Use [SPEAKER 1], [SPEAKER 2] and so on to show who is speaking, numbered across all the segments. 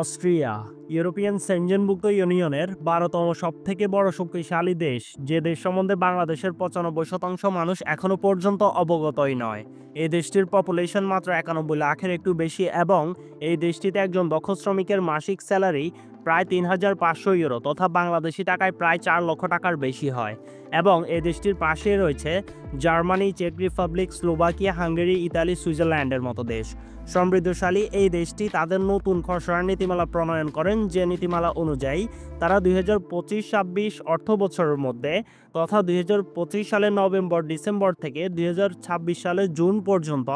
[SPEAKER 1] Austria European সেনজেনভুক্ত ইউনিয়নের ১২তম সবথেকে বড় শক্তিশালী দেশ, যে দেশ সম্বন্ধে বাংলাদেশের ৯৫% মানুষ এখনো পর্যন্ত অবগতই নয়। এই দেশটির পপুলেশন মাত্র ৯১ লাখের একটু বেশি এবং এই দেশটিতে একজন দক্ষ শ্রমিকের মাসিক স্যালারি প্রায় ৩,৫০০ ইউরো তথা বাংলাদেশি টাকায় প্রায় ৪ লক্ষ টাকার বেশি হয়। এবং এই দেশটির পাশে রয়েছে জার্মানি, চেক রিপাবলিক, স্লোভাকিয়া, হাঙ্গেরি, ইতালি, সুইজারল্যান্ডের মতো দেশ। সমৃদ্ধশালী এই দেশটি তাদের নতুন খসড়া নীতিমালা প্রণয়ন করেন, যে নীতিমালা অনুযায়ী তারা ২০২৫-২৬ অর্থ বছরের মধ্যে তথা ২০২৫ সালের নভেম্বর-ডিসেম্বর থেকে ২০২৬ সালের জুন পর্যন্ত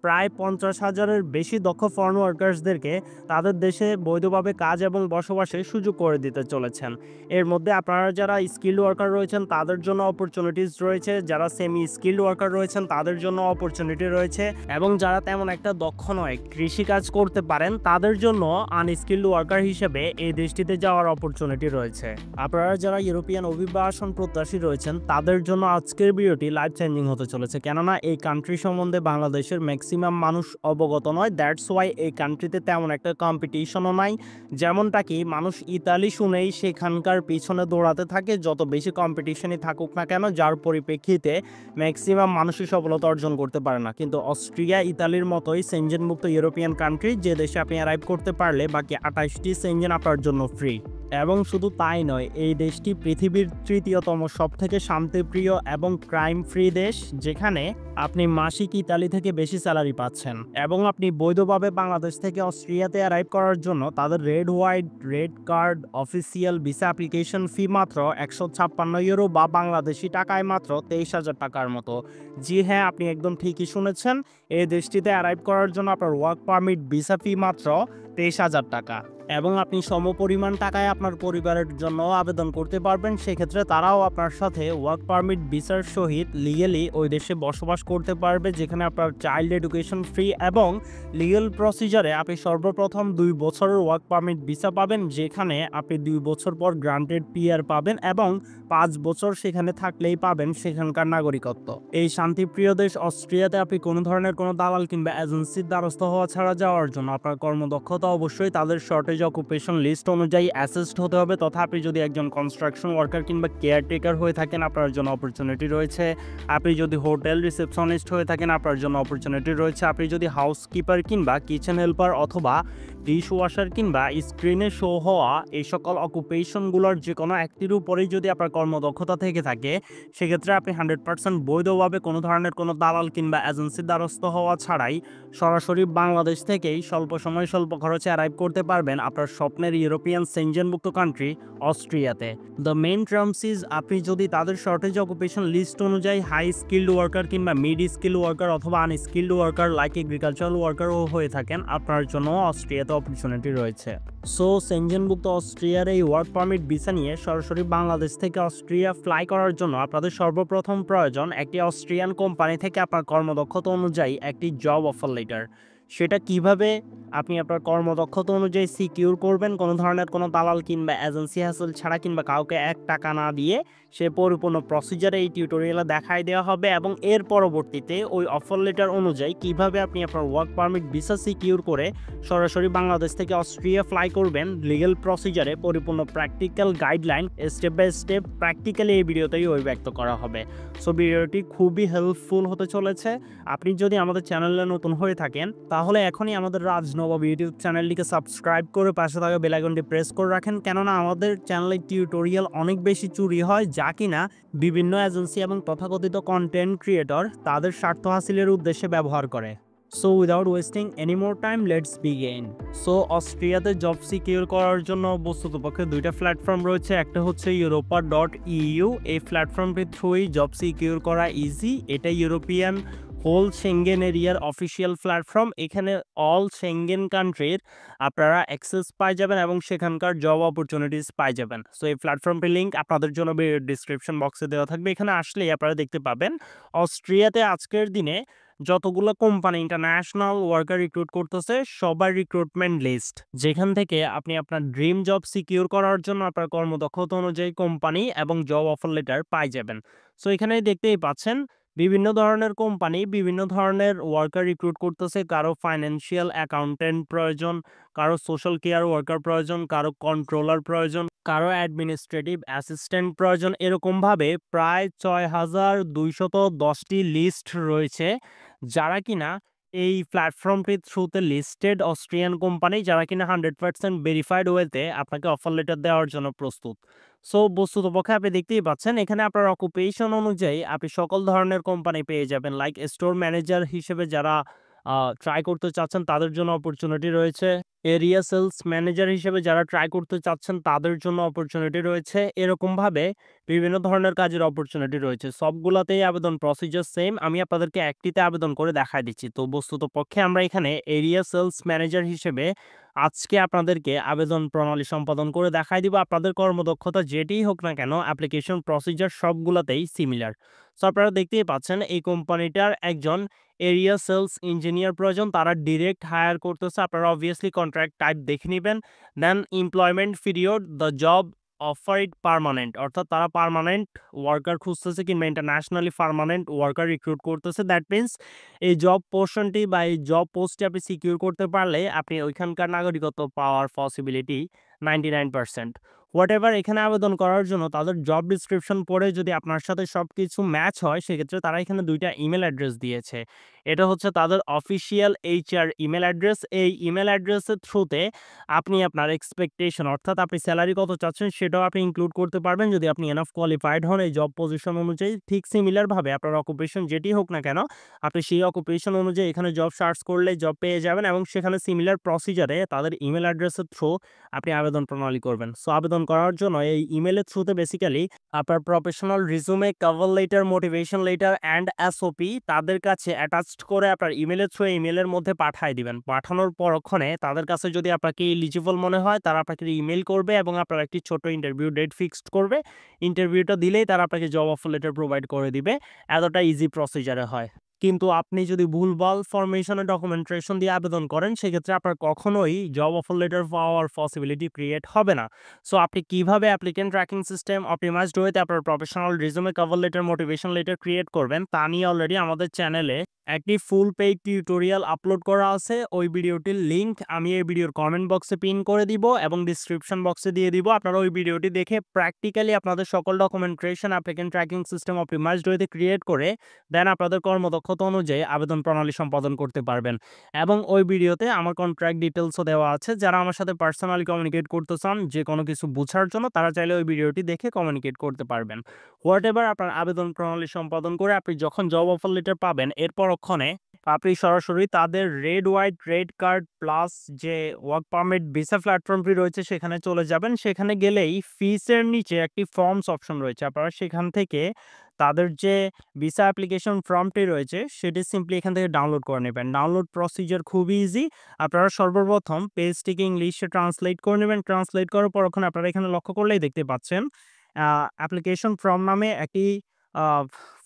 [SPEAKER 1] প্রায় ৫০,০০০-এর বেশি দক্ষ ফরেন ওয়ার্কার্সদেরকে তাদের দেশে বৈধভাবে কাজ এবং বসবাসের সুযোগ করে দিতে চলেছেন। এর মধ্যে আপনারা যারা স্কিল্ড ওয়ার্কার রয়েছেন তাদের জন্য অপরচুনিটিস রয়েছে, যারা সেমি স্কিল্ড ওয়ার্কার রয়েছেন তাদের জন্য অপরচুনিটি রয়েছে, এবং যারা তেমন একটা দক্ষ নয়, কৃষিকাজ করতে পারেন, তাদের জন্য আনস্কিল্ড ওয়ার্কার হিসেবে এই দেশটিতে যাওয়ার অপরচুনিটি রয়েছে। আপনারা যারা ইউরোপিয়ান অভিবাসন প্রত্যাশী রয়েছেন তাদের জন্য আজকের ভিডিওটি লাইফ চেঞ্জিং হতে চলেছে, কেননা এই কান্ট্রি সম্বন্ধে বাংলাদেশের ম্যাক্সিমাম মানুষ অবগত নয়। দ্যাটস ওয়াই এই কান্ট্রিতে তেমন একটা কম্পিটিশনও নাই। যেমনটা কি মানুষ ইতালি শুনেই সেখানকার পিছনে দৌড়াতে থাকে, যত বেশি কম্পিটিশনই থাকুক না কেন, যার পরিপ্রেক্ষিতে ম্যাক্সিমাম মানুষই সফলতা অর্জন করতে পারে না। কিন্তু অস্ট্রিয়া ইতালির মতোই সেনজেনমুক্ত ইউরোপিয়ান কান্ট্রি, যে দেশে আপনি অ্যারাইভ করতে পারলে বাকি ২৮টি সেনজেন আপনার জন্য ফ্রি। এবং শুধু তাই নয়, এই দেশটি পৃথিবীর তৃতীয়তম সবথেকে শান্তিপ্রিয় এবং ক্রাইম ফ্রি দেশ, যেখানে আপনি মাসিক ইতালি থেকে বেশি স্যালারি পাচ্ছেন। এবং আপনি বৈধভাবে বাংলাদেশ থেকে অস্ট্রিয়াতে অ্যারাইভ করার জন্য তাদের red card official visa application fee মাত্র ১৫৬ ইউরো বা বাংলাদেশি টাকায় মাত্র ২৩,০০০ টাকার মতো। জি হ্যাঁ, আপনি একদম ঠিকই শুনেছেন, এই দেশটিতে অ্যারাইভ করার জন্য আপনার ওয়ার্ক পারমিট ভিসা ফি মাত্র ২৩,০০০ টাকা। এবং আপনি সমপরিমাণ টাকায় আপনার পরিবারের জন্য আবেদন করতে পারবেন। সেক্ষেত্রে তারাও আপনার সাথে ওয়ার্ক পারমিট ভিসার সহিত লিগেলি ওই দেশে বসবাস করতে পারবে, যেখানে আপনার চাইল্ড এডুকেশন ফ্রি এবং লিগেল প্রসিজারে আপনি সর্বপ্রথম ২ বছরের ওয়ার্ক পারমিট ভিসা পাবেন, যেখানে আপনি ২ বছর পর গ্রান্টেড পিআর পাবেন এবং ৫ বছর সেখানে থাকলেই পাবেন সেখানকার নাগরিকত্ব। এই শান্তিপ্রিয় দেশ অস্ট্রিয়াতে আপনি কোনো ধরনের কোনো দালাল কিংবা এজেন্সির দ্বারস্থ হওয়া ছাড়া যাওয়ার জন্য আপনার কর্মদক্ষতা অবশ্যই তাদের শর্টেজ অকুপেশন লিস্ট অনুযায়ী অ্যাসেসড হতে হবে। তথা আপনি যদি একজন কনস্ট্রাকশন ওয়ার্কার কিংবা কেয়ারটেকার হয়ে থাকেন, আপনার জন্য অপরচুনিটি রয়েছে। আপনি যদি হোটেল রিসেপশনিস্ট হয়ে থাকেন, আপনার জন্য অপরচুনিটি রয়েছে। আপনি যদি হাউসকিপার কিংবা কিচেন হেল্পার অথবা ডিশ ওয়াশার কিংবা স্ক্রিনে শো হওয়া এই সকল অকুপেশনগুলোর যে কোনো একটির উপরেই যদি আপনার কর্মদক্ষতা থেকে থাকে, সেক্ষেত্রে আপনি 100% বৈধভাবে কোনো ধরনের কোনো দালাল কিংবা এজেন্সির দ্বারস্থ হওয়া ছাড়াই সরাসরি বাংলাদেশ থেকেই স্বল্প সময় স্বল্প খরচে অ্যারাইভ করতে পারবেন আপনার স্বপ্নের ইউরোপিয়ান সেনজেনভুক্ত কান্ট্রি অস্ট্রিয়াতে। দ্য মেইন টার্মস ইজ, আপনি যদি তাদের শর্টেজ অকুপেশন লিস্ট অনুযায়ী হাই স্কিল্ড ওয়ার্কার কিংবা মিড স্কিল্ড ওয়ার্কার অথবা আনস্কিল্ড ওয়ার্কার লাইক এগ্রিকালচারাল ওয়ার্কারও হয়ে থাকেন, আপনার জন্য অস্ট্রিয়াতে অপরচুনিটি রয়েছে। সো সেনজেনভুক্ত অস্ট্রিয়ার এই ওয়ার্ক পারমিট ভিসা নিয়ে সরাসরি বাংলাদেশ থেকে অস্ট্রিয়া ফ্লাই করার জন্য আপনাদের সর্বপ্রথম প্রয়োজন একটি অস্ট্রিয়ান কোম্পানি থেকে আপনার কর্মদক্ষতা অনুযায়ী একটি জব অফার লেটার। সেটা কিভাবে আপনি আপনার কর্মদক্ষতা অনুযায়ী সিকিউর করবেন, কোনো ধরনের কোনো দালাল কিংবা এজেন্সি হ্যাসেল ছাড়া কিংবা কাউকে ১ টাকা না দিয়ে, সে পরিপূর্ণ প্রসিজারে এই টিউটোরিয়ালে দেখাই দেওয়া হবে। এবং এর পরবর্তীতে ওই অফার লেটার অনুযায়ী কিভাবে আপনি আপনার ওয়ার্ক পারমিট ভিসা সিকিউর করে সরাসরি বাংলাদেশ থেকে অস্ট্রিয়া ফ্লাই করবেন লিগ্যাল প্রসিজারে পরিপূর্ণ practical guideline step by step practically এই ভিডিওতেই ব্যক্ত করা হবে। সো ভিডিওটি খুবই হেল্পফুল হতে চলেছে। আপনি যদি আমাদের চ্যানেলে নতুন হয়ে থাকেন তাহলে এখনই আমাদের রাজনবাব ইউটিউব চ্যানেলটিকে সাবস্ক্রাইব করে পাশে থাকা বেল আইকনটি প্রেস করে রাখেন, কেননা আমাদের চ্যানেলে টিউটোরিয়াল অনেক বেশি চুরি হয়, যা কিনা বিভিন্ন এজেন্সি এবং তথাকথিত কন্টেন্ট ক্রিয়েটর তাদের স্বার্থ হাসিলের উদ্দেশ্যে ব্যবহার করে। So without wasting any more time, let's begin. So অস্ট্রিয়াতে জব সিকিউর করার জন্য বস্তুতপক্ষে 2টা প্ল্যাটফর্ম রয়েছে। একটা হচ্ছে europa.eu, এই প্ল্যাটফর্মটির থ্রুই জব সিকিউর করা ইজি। এটা ইউরোপিয়ান হোল সেঙ্গেন এরিয়ার অফিসিয়াল প্ল্যাটফর্ম। এখানে অল সেঙ্গেন কান্ট্রির আপনারা অ্যাক্সেস পাই যাবেন এবং সেখানকার জব অপরচুনিটিস পাই যাবেন। সো এই প্ল্যাটফর্মটির লিঙ্ক আপনাদের জন্য ডিসক্রিপশন বক্সে দেওয়া থাকবে। এখানে আসলেই আপনারা দেখতে পাবেন অস্ট্রিয়াতে আজকের দিনে যতগুলো কোম্পানি ইন্টারন্যাশনাল ওয়ার্কার রিক্রুট করতেছে সবার রিক্রুটমেন্ট লিস্ট, যেখান থেকে আপনি আপনার ড্রিম জব সিকিউর করার জন্য আপনার কর্মদক্ষতা অনুযায়ী কোম্পানি এবং জব অফার লেটার পাই যাবেন। সো এখানে দেখতেই পাচ্ছেন বিভিন্ন ধরনের কোম্পানি বিভিন্ন ধরনের ওয়ার্কার রিক্রুট করতেছে। কারো ফাইন্যান্সিয়াল অ্যাকাউন্টেন্ট প্রয়োজন, কারো সোশ্যাল কেয়ার ওয়ার্কার প্রয়োজন, কারো কন্ট্রোলার প্রয়োজন, কারো অ্যাডমিনিস্ট্রেটিভ অ্যাসিস্ট্যান্ট প্রয়োজন। এরকমভাবে প্রায় ৬,২১০টি লিস্ট রয়েছে, যারা কিনা এই প্ল্যাটফর্মটির থ্রুতে লিস্টেড অস্ট্রিয়ান কোম্পানি, যারা কিনা 100% ভেরিফাইড ওয়েতে আপনাকে অফার লেটার দেওয়ার জন্য প্রস্তুত। সো বস্তুতপক্ষে আপনি দেখতেই পাচ্ছেন এখানে আপনার অকুপেশন অনুযায়ী আপনি সকল ধরনের কোম্পানি পেয়ে যাবেন। লাইক স্টোর ম্যানেজার হিসেবে যারা ট্রাই করতে চাচ্ছেন তাদের জন্য অপরচুনিটি রয়েছে। এরিয়া সেলস ম্যানেজার হিসেবে যারা ট্রাই করতে চাচ্ছেন তাদের জন্য অপরচুনিটি রয়েছে। এরকমভাবে বিভিন্ন ধরনের কাজের অপরচুনিটি রয়েছে। সবগুলাতেই আবেদন প্রসিজার সেম। আমি আপনাদেরকে একটিতে আবেদন করে দেখায় দিচ্ছি। তো বস্তুতপক্ষে আমরা এখানে এরিয়া সেলস ম্যানেজার হিসেবে আজকে আপনাদেরকে আবেদন প্রণালী সম্পাদন করে দেখায় দিব। আপনাদের কর্মদক্ষতা যেটিই হোক না কেন, অ্যাপ্লিকেশন প্রসিজার সবগুলাতেই সিমিলার। সো আপনারা দেখতেই পাচ্ছেন এই কোম্পানিটার একজন এরিয়া সেলস ইঞ্জিনিয়ার প্রয়োজন। তারা ডিরেক্ট হায়ার করতেছে। আপনারা অবভিয়াসলি কন্ট্রাক্ট টাইপ দেখে নিবেন। Then employment period, the job offered permanent, অর্থাৎ তারা পার্মানেন্ট ওয়ার্কার খুঁজতেছে কিংবা ইন্টারন্যাশনালি পার্মানেন্ট ওয়ার্কার রিক্রুট করতেছে। দ্যাট মিনস এই জব পোর্শনটি বা এই জব পোস্টটি আপনি সিকিউর করতে পারলে আপনি ওইখানকার নাগরিকত্ব পাওয়ার পসিবিলিটি 99%। হোয়াটএভার এখানে আবেদন করার জন্য তাদের জব ডিসক্রিপশন পড়ে যদি আপনার সাথে সবকিছু ম্যাচ হয়, সেক্ষেত্রে তারা এখানে ২ টা ইমেল অ্যাড্রেস দিয়েছে। এটা হচ্ছে তাদের অফিসিয়াল HR ইমেল অ্যাড্রেস। এই ইমেল অ্যাড্রেসের থ্রুতে আপনি আপনার এক্সপেকটেশন, অর্থাৎ আপনি স্যালারি কত চাচ্ছেন সেটাও আপনি ইনক্লুড করতে পারবেন যদি আপনি এনাফ কোয়ালিফাইড হন এই জব পজিশন অনুযায়ী। ঠিক সিমিলারভাবে আপনার অকুপেশন যেটি হোক না কেন, আপনি সেই অকুপেশন অনুযায়ী এখানে জব সার্চ করলে জব পেয়ে যাবেন এবং সেখানে সিমিলার প্রসিজারে তাদের ইমেল অ্যাড্রেসের থ্রু আপনি আবেদন প্রণালী করবেন। সো আবেদন করার জন্য এই ইমেলের থ্রুতে বেসিক্যালি আপনার professional রিজুমে, cover letter, motivation letter and SOP তাদের কাছে অ্যাটাচড করে আপনার ইমেলের থ্রু ইমেলের মধ্যে পাঠায় দিবেন। পাঠানোর পরক্ষণে তাদের কাছে যদি আপনাকে এলিজিবল মনে হয়, তারা আপনাকে ইমেল করবে এবং আপনার একটি ছোট ইন্টারভিউ ডেট ফিক্সড করবে। ইন্টারভিউটা দিলেই তারা আপনাকে জব অফার লেটার প্রোভাইড করে দিবে। এতটা ইজি প্রসিজারে হয়। কিন্তু আপনি যদি ভুলভাল ফরমেশনে ডকুমেন্টেশন দিয়ে আবেদন করেন, সেক্ষেত্রে আপনার কখনোই জব অফার লেটার পাওয়ার পসিবিলিটি ক্রিয়েট হবে না। সো আপনি কিভাবে অ্যাপ্লিকেন্ট ট্র্যাকিং সিস্টেম অপটিমাইজড ওয়েতে আপনার professional রিজুমে, cover letter, motivation letter create করবেন তা নিয়ে অলরেডি আমাদের চ্যানেলে একটি ফুল পেইড টিউটোরিয়াল আপলোড করা আছে। ওই ভিডিওটির লিংক আমি এই ভিডিওর কমেন্ট বক্সে পিন করে দিব এবং ডিসক্রিপশন বক্সে দিয়ে দিব। আপনারা ওই ভিডিওটি দেখে প্র্যাকটিক্যালি আপনাদের সকল documentation applicant tracking system optimised ওয়েতে ক্রিয়েট করে দেন আপনাদের কর্মদক্ষতা অনুযায়ী আবেদন প্রণালী সম্পাদন করতে পারবেন। এবং ওই ভিডিওতে আমার কন্ট্রাক্ট ডিটেলসও দেওয়া আছে। যারা আমার সাথে পার্সোনালি কমিউনিকেট করতে চান যে কোনো কিছু বোঝার জন্য, তারা চাইলে ওই ভিডিওটি দেখে কমিউনিকেট করতে পারবেন। হোয়াটএভার আপনার আবেদন প্রণালী সম্পাদন করে আপনি যখন জব অফার লেটার পাবেন, এর পরক্ষণে আপনি সরাসরি তাদের রেড কার্ড প্লাস যে ওয়ার্ক পারমিট ভিসা প্ল্যাটফর্মটি রয়েছে সেখানে চলে যাবেন। সেখানে গেলেই ফিসের নিচে একটি ফর্মস অপশন রয়েছে। আপনারা সেখান থেকে তাদের যে ভিসা অ্যাপ্লিকেশন ফর্মটি রয়েছে সেটি সিম্পলি এখান থেকে ডাউনলোড করে নেবেন। ডাউনলোড প্রসিজার খুবই ইজি। আপনারা সর্বপ্রথম পেজটিকে ইংলিশে ট্রান্সলেট করে নেবেন। ট্রান্সলেট করার পর ওখানে আপনারা এখানে লক্ষ্য করলেই দেখতে পাচ্ছেন অ্যাপ্লিকেশন ফর্ম নামে একটি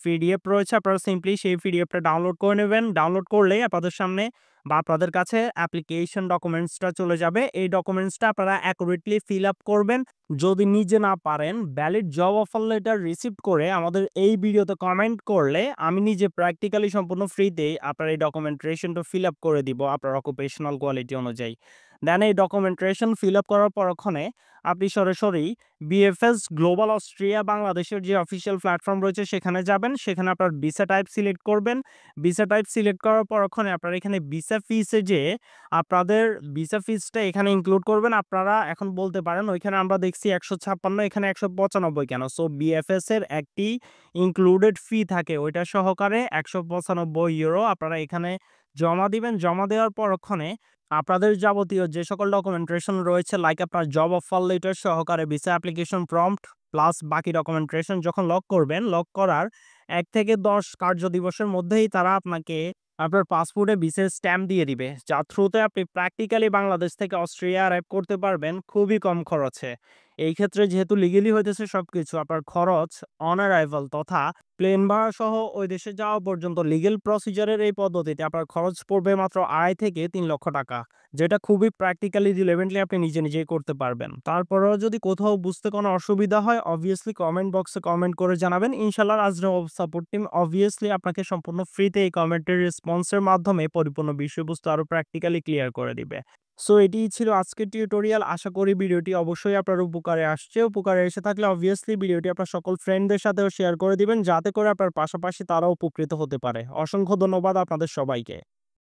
[SPEAKER 1] পিডিএফ রয়েছে। আপনারা সিম্পলি সেই পিডিএফটা ডাউনলোড করে নেবেন। ডাউনলোড করলেই আপনাদের সামনে বা আপনাদের কাছে অ্যাপ্লিকেশন ডকুমেন্টসটা চলে যাবে। এই ডকুমেন্টসটা আপনারা অ্যাকুরেটলি ফিল আপ করবেন। যদি নিজে না পারেন, valid job offer letter receive করে আমাদের এই ভিডিওতে কমেন্ট করলে আমি নিজে প্র্যাকটিক্যালি সম্পূর্ণ ফ্রিতেই আপনার এই ডকুমেন্টেশনটা ফিল আপ করে দিব আপনার অকুপেশনাল কোয়ালিটি অনুযায়ী। দেন এই ডকুমেন্টেশন ফিল আপ করার পরক্ষণে আপনি সরাসরি বিএফএস গ্লোবাল অস্ট্রিয়া বাংলাদেশের যে অফিসিয়াল প্ল্যাটফর্ম রয়েছে সেখানে যাবেন। সেখানে আপনার ভিসা টাইপ সিলেক্ট করবেন। ভিসা টাইপ সিলেক্ট করার পরক্ষণে আপনারা এখানে ভিসা ফিসে যেয়ে আপনাদের ভিসা ফিসটা এখানে ইনক্লুড করবেন। আপনারা এখন বলতে পারেন ওইখানে আমরা দেখছি 156, এখানে 195 কেন? সো বিএফএস এর একটি ইনক্লুডেড ফি থাকে, ওইটা সহকারে 195 ইউরো আপনারা এখানে জমা দিবেন। জমা দেওয়ার পরক্ষণে আপনাদের যাবতীয় যে সকল ডকুমেন্টেশন রয়েছে লাইক আপনার জব অফার লেটার সহকারে ভিসা অ্যাপ্লিকেশন প্রম্পট প্লাস বাকি ডকুমেন্টেশন যখন লক করবেন, লক করার 1 থেকে 10 কার্য দিবসের মধ্যেই তারা আপনাকে আপনার পাসপোর্টে ভিসার স্ট্যাম্প দিয়ে দিবে, যার থ্রুতে আপনি প্র্যাকটিক্যালি বাংলাদেশ থেকে অস্ট্রিয়া অ্যারাইভ করতে পারবেন খুবই কম খরচে। এই ক্ষেত্রে যেহেতু লিগ্যালি হইতেছে সবকিছু, আপনার খরচ অন অ্যারাইভাল তথা প্লেন ভাড়া সহ ওই দেশে যাওয়া পর্যন্ত লিগ্যাল প্রসিজারের এই পদ্ধতিতে আপনার খরচ পড়বে মাত্র ২.৫ থেকে ৩ লক্ষ টাকা। যেটা খুবই প্র্যাকটিক্যালি রিলেভেন্টলি আপনি নিজে নিজেই করতে পারবেন। তারপরেও যদি কোথাও বুঝতে কোনো অসুবিধা হয় অবভিয়াসলি কমেন্ট বক্সে কমেন্ট করে জানাবেন। ইনশাআল্লাহ আজরাও সাপোর্ট টিম অবভিয়াসলি আপনাকে সম্পূর্ণ ফ্রিতে এই কমেন্টের রেসপন্সের মাধ্যমে পরিপূর্ণ বিষয়বস্তু আরো প্র্যাকটিক্যালি ক্লিয়ার করে দিবে। সো এটিই ছিল আজকের টিউটোরিয়াল। আশা করি ভিডিওটি অবশ্যই আপনার উপকারে আসছে। উপকারে এসে থাকলে অবভিয়াসলি ভিডিওটি আপনার সকল ফ্রেন্ডদের সাথেও শেয়ার করে দিবেন যাতে করে আপনার পাশাপাশি তারাও উপকৃত হতে পারে। অসংখ্য ধন্যবাদ আপনাদের সবাইকে।